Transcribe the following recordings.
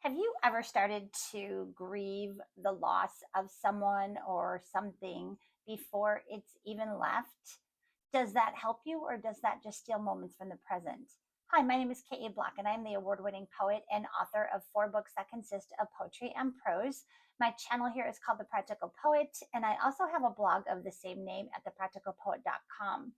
Have you ever started to grieve the loss of someone or something before it's even left? Does that help you or does that just steal moments from the present? Hi, my name is K.A. Bloch, and I'm the award winning poet and author of 4 books that consist of poetry and prose. My channel here is called The Practical Poet, and I also have a blog of the same name at thepracticalpoet.com.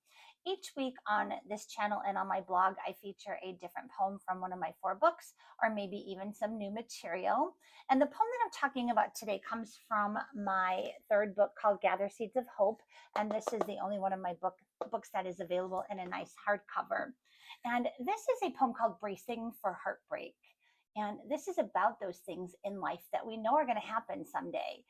Each week on this channel and on my blog, I feature a different poem from one of my 4 books, or maybe even some new material. And the poem that I'm talking about today comes from my 3rd book called Gather Seeds of Hope. And this is the only one of my books that is available in a nice hardcover. And this is a poem called Bracing for Heartbreak. And this is about those things in life that we know are going to happen someday.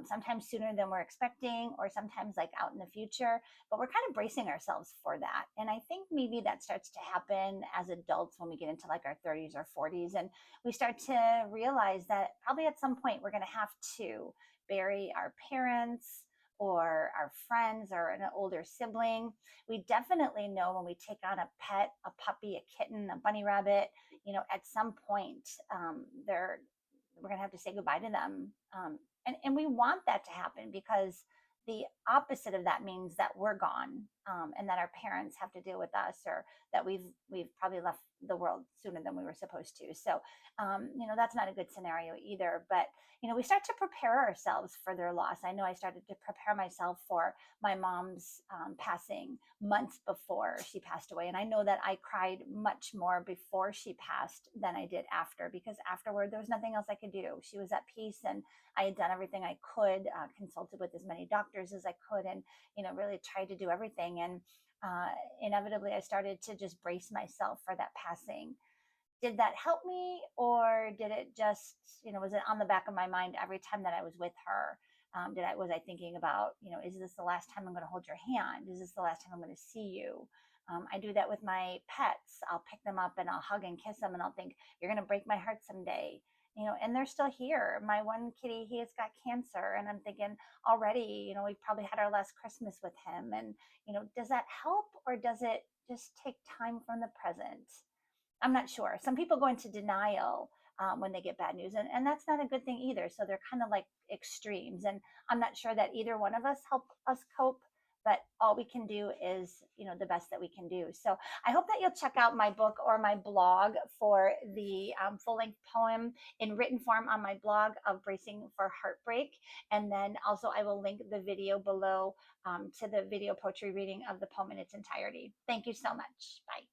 Sometimes sooner than we're expecting, or sometimes like out in the future, but we're kind of bracing ourselves for that. And I think maybe that starts to happen as adults when we get into like our 30s or 40s, and we start to realize that probably at some point we're going to have to bury our parents or our friends or an older sibling. We definitely know when we take on a pet, a puppy, a kitten, a bunny rabbit, at some point, they're we're going to have to say goodbye to them. And we want that to happen because the opposite of that means that we're gone, and that our parents have to deal with us, or that we've probably left the world sooner than we were supposed to. So, that's not a good scenario either. But we start to prepare ourselves for their loss. I know I started to prepare myself for my mom's passing months before she passed away, and I know that I cried much more before she passed than I did after, because afterward there was nothing else I could do. She was at peace, and I had done everything I could, consulted with as many doctors as I could, and really tried to do everything. And inevitably, I started to just brace myself for that passing. Did that help me, or did it just, was it on the back of my mind every time that I was with her? Was I thinking about, is this the last time I'm going to hold your hand? Is this the last time I'm going to see you? I do that with my pets. I'll pick them up and I'll hug and kiss them, and I'll think, you're going to break my heart someday. And they're still here. My one kitty, he has got cancer, and I'm thinking already, we've probably had our last Christmas with him. And, does that help, or does it just take time from the present? I'm not sure. Some people go into denial when they get bad news, and that's not a good thing either. So they're kind of like extremes. And I'm not sure that either one of us help us cope, but all we can do is, the best that we can do. So I hope that you'll check out my book or my blog for the full-length poem in written form on my blog of Bracing for Heartbreak. And then also I will link the video below to the video poetry reading of the poem in its entirety. Thank you so much. Bye.